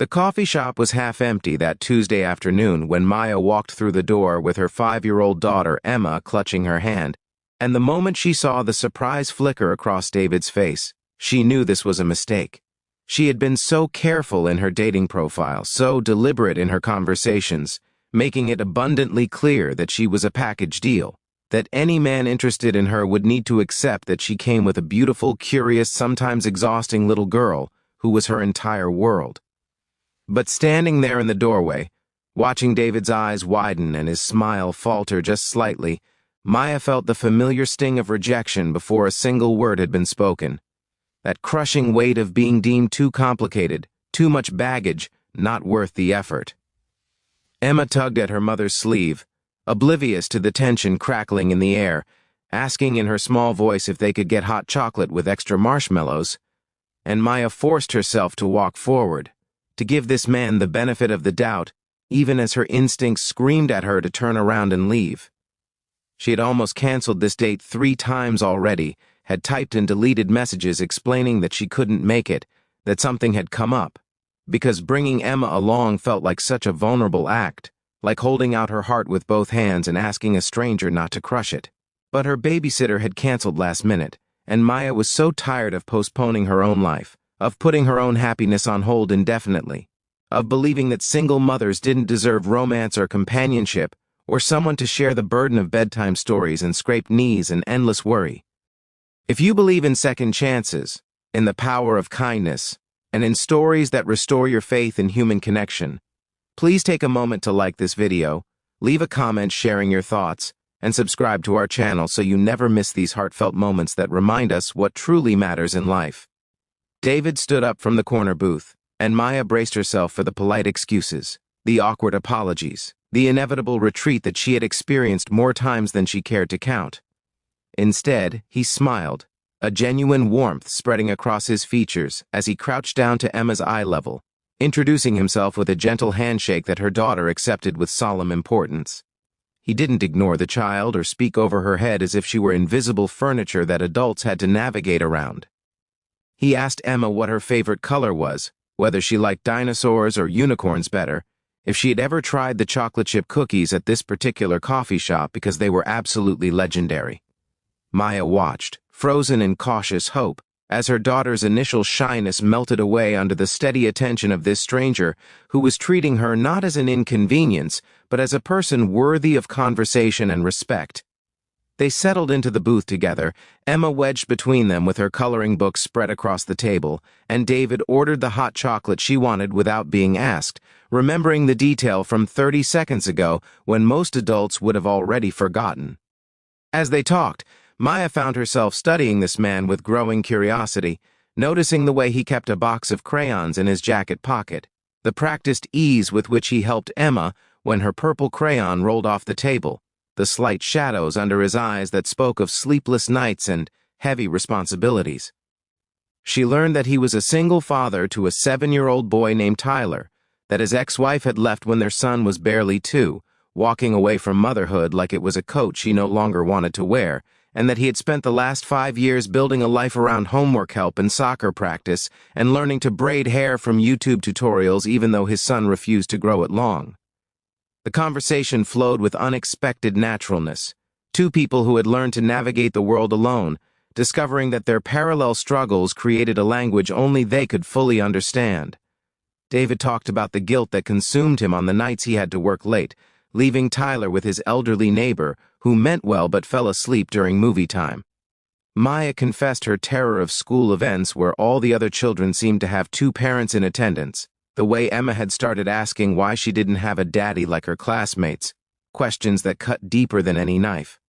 The coffee shop was half empty that Tuesday afternoon when Maya walked through the door with her 5-year-old daughter, Emma, clutching her hand. And the moment she saw the surprise flicker across David's face, she knew this was a mistake. She had been so careful in her dating profile, so deliberate in her conversations, making it abundantly clear that she was a package deal, that any man interested in her would need to accept that she came with a beautiful, curious, sometimes exhausting little girl who was her entire world. But standing there in the doorway, watching David's eyes widen and his smile falter just slightly, Maya felt the familiar sting of rejection before a single word had been spoken. That crushing weight of being deemed too complicated, too much baggage, not worth the effort. Emma tugged at her mother's sleeve, oblivious to the tension crackling in the air, asking in her small voice if they could get hot chocolate with extra marshmallows, and Maya forced herself to walk forward, to give this man the benefit of the doubt, even as her instincts screamed at her to turn around and leave. She had almost canceled this date 3 times already, had typed and deleted messages explaining that she couldn't make it, that something had come up, because bringing Emma along felt like such a vulnerable act, like holding out her heart with both hands and asking a stranger not to crush it. But her babysitter had canceled last minute, and Maya was so tired of postponing her own life, of putting her own happiness on hold indefinitely, of believing that single mothers didn't deserve romance or companionship, or someone to share the burden of bedtime stories and scraped knees and endless worry. If you believe in second chances, in the power of kindness, and in stories that restore your faith in human connection, please take a moment to like this video, leave a comment sharing your thoughts, and subscribe to our channel so you never miss these heartfelt moments that remind us what truly matters in life. David stood up from the corner booth, and Maya braced herself for the polite excuses, the awkward apologies, the inevitable retreat that she had experienced more times than she cared to count. Instead, he smiled, a genuine warmth spreading across his features as he crouched down to Emma's eye level, introducing himself with a gentle handshake that her daughter accepted with solemn importance. He didn't ignore the child or speak over her head as if she were invisible furniture that adults had to navigate around. He asked Emma what her favorite color was, whether she liked dinosaurs or unicorns better, if she had ever tried the chocolate chip cookies at this particular coffee shop because they were absolutely legendary. Maya watched, frozen in cautious hope, as her daughter's initial shyness melted away under the steady attention of this stranger who was treating her not as an inconvenience, but as a person worthy of conversation and respect. They settled into the booth together, Emma wedged between them with her coloring book spread across the table, and David ordered the hot chocolate she wanted without being asked, remembering the detail from 30 seconds ago when most adults would have already forgotten. As they talked, Maya found herself studying this man with growing curiosity, noticing the way he kept a box of crayons in his jacket pocket, the practiced ease with which he helped Emma when her purple crayon rolled off the table, the slight shadows under his eyes that spoke of sleepless nights and heavy responsibilities. She learned that he was a single father to a 7-year-old boy named Tyler, that his ex-wife had left when their son was barely 2, walking away from motherhood like it was a coat she no longer wanted to wear, and that he had spent the last 5 years building a life around homework help and soccer practice and learning to braid hair from YouTube tutorials even though his son refused to grow it long. The conversation flowed with unexpected naturalness. 2 people who had learned to navigate the world alone, discovering that their parallel struggles created a language only they could fully understand. David talked about the guilt that consumed him on the nights he had to work late, leaving Tyler with his elderly neighbor, who meant well but fell asleep during movie time. Maya confessed her terror of school events where all the other children seemed to have 2 parents in attendance, the way Emma had started asking why she didn't have a daddy like her classmates, questions that cut deeper than any knife.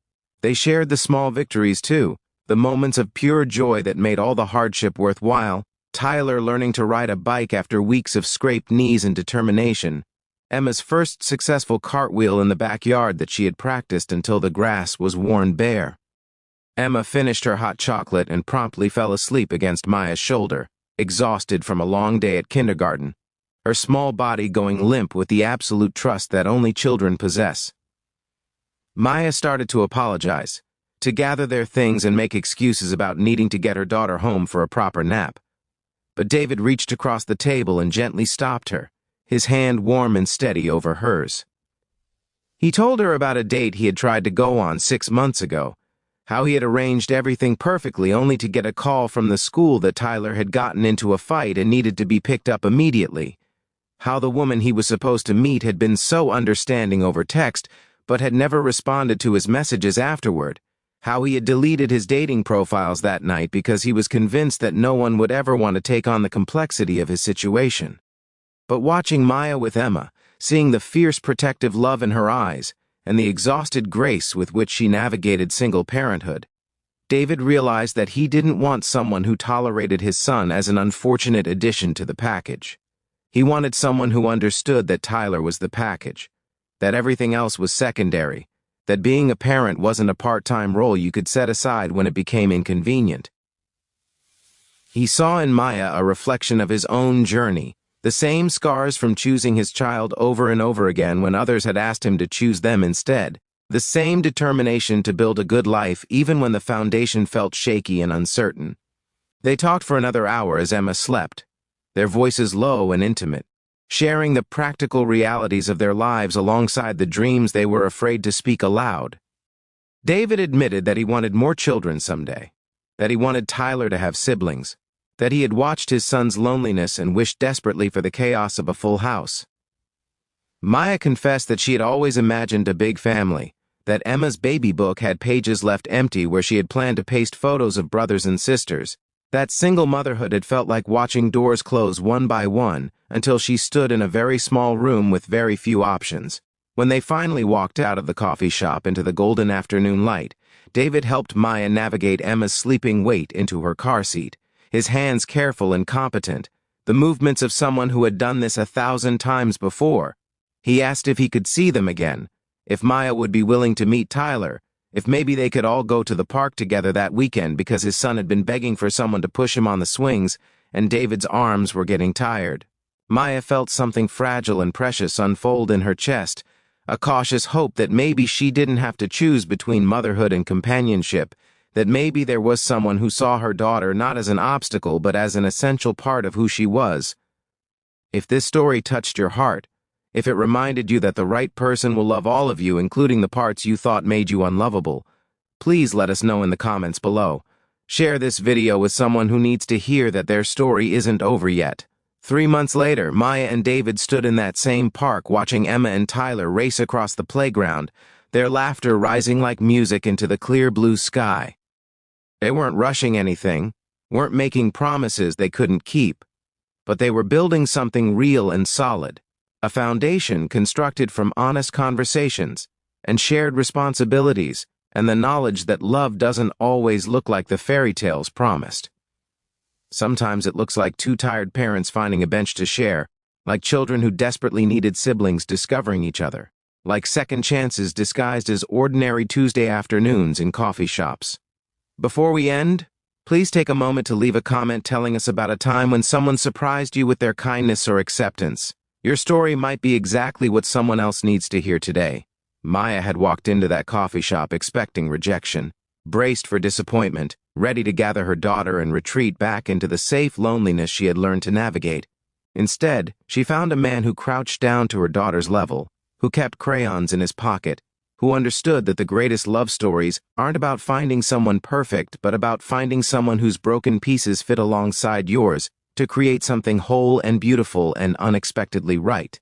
They shared the small victories too, the moments of pure joy that made all the hardship worthwhile, Tyler learning to ride a bike after weeks of scraped knees and determination, Emma's first successful cartwheel in the backyard that she had practiced until the grass was worn bare. Emma finished her hot chocolate and promptly fell asleep against Maya's shoulder, exhausted from a long day at kindergarten, her small body going limp with the absolute trust that only children possess. Maya started to apologize, to gather their things and make excuses about needing to get her daughter home for a proper nap. but David reached across the table and gently stopped her, his hand warm and steady over hers. He told her about a date he had tried to go on 6 months ago, how he had arranged everything perfectly only to get a call from the school that Tyler had gotten into a fight and needed to be picked up immediately, how the woman he was supposed to meet had been so understanding over text but had never responded to his messages afterward, how he had deleted his dating profiles that night because he was convinced that no one would ever want to take on the complexity of his situation. But watching Maya with Emma, seeing the fierce protective love in her eyes, and the exhausted grace with which she navigated single parenthood, David realized that he didn't want someone who tolerated his son as an unfortunate addition to the package. He wanted someone who understood that Tyler was the package, that everything else was secondary, that being a parent wasn't a part-time role you could set aside when it became inconvenient. He saw in Maya a reflection of his own journey, the same scars from choosing his child over and over again when others had asked him to choose them instead, the same determination to build a good life even when the foundation felt shaky and uncertain. They talked for another hour as Emma slept, their voices low and intimate, sharing the practical realities of their lives alongside the dreams they were afraid to speak aloud. David admitted that he wanted more children someday, that he wanted Tyler to have siblings, that he had watched his son's loneliness and wished desperately for the chaos of a full house. Maya confessed that she had always imagined a big family, that Emma's baby book had pages left empty where she had planned to paste photos of brothers and sisters, that single motherhood had felt like watching doors close one by one until she stood in a very small room with very few options. When they finally walked out of the coffee shop into the golden afternoon light, David helped Maya navigate Emma's sleeping weight into her car seat, his hands careful and competent, the movements of someone who had done this 1,000 times before. He asked if he could see them again, if Maya would be willing to meet Tyler, if maybe they could all go to the park together that weekend because his son had been begging for someone to push him on the swings and David's arms were getting tired. Maya felt something fragile and precious unfold in her chest, a cautious hope that maybe she didn't have to choose between motherhood and companionship, that maybe there was someone who saw her daughter not as an obstacle but as an essential part of who she was. If this story touched your heart, if it reminded you that the right person will love all of you, including the parts you thought made you unlovable, please let us know in the comments below. Share this video with someone who needs to hear that their story isn't over yet. 3 months later, Maya and David stood in that same park watching Emma and Tyler race across the playground, their laughter rising like music into the clear blue sky. They weren't rushing anything, weren't making promises they couldn't keep, but they were building something real and solid, a foundation constructed from honest conversations and shared responsibilities and the knowledge that love doesn't always look like the fairy tales promised. Sometimes it looks like two tired parents finding a bench to share, like children who desperately needed siblings discovering each other, like second chances disguised as ordinary Tuesday afternoons in coffee shops. Before we end, please take a moment to leave a comment telling us about a time when someone surprised you with their kindness or acceptance. Your story might be exactly what someone else needs to hear today. Maya had walked into that coffee shop expecting rejection, braced for disappointment, ready to gather her daughter and retreat back into the safe loneliness she had learned to navigate. Instead, she found a man who crouched down to her daughter's level, who kept crayons in his pocket, who understood that the greatest love stories aren't about finding someone perfect, but about finding someone whose broken pieces fit alongside yours to create something whole and beautiful and unexpectedly right.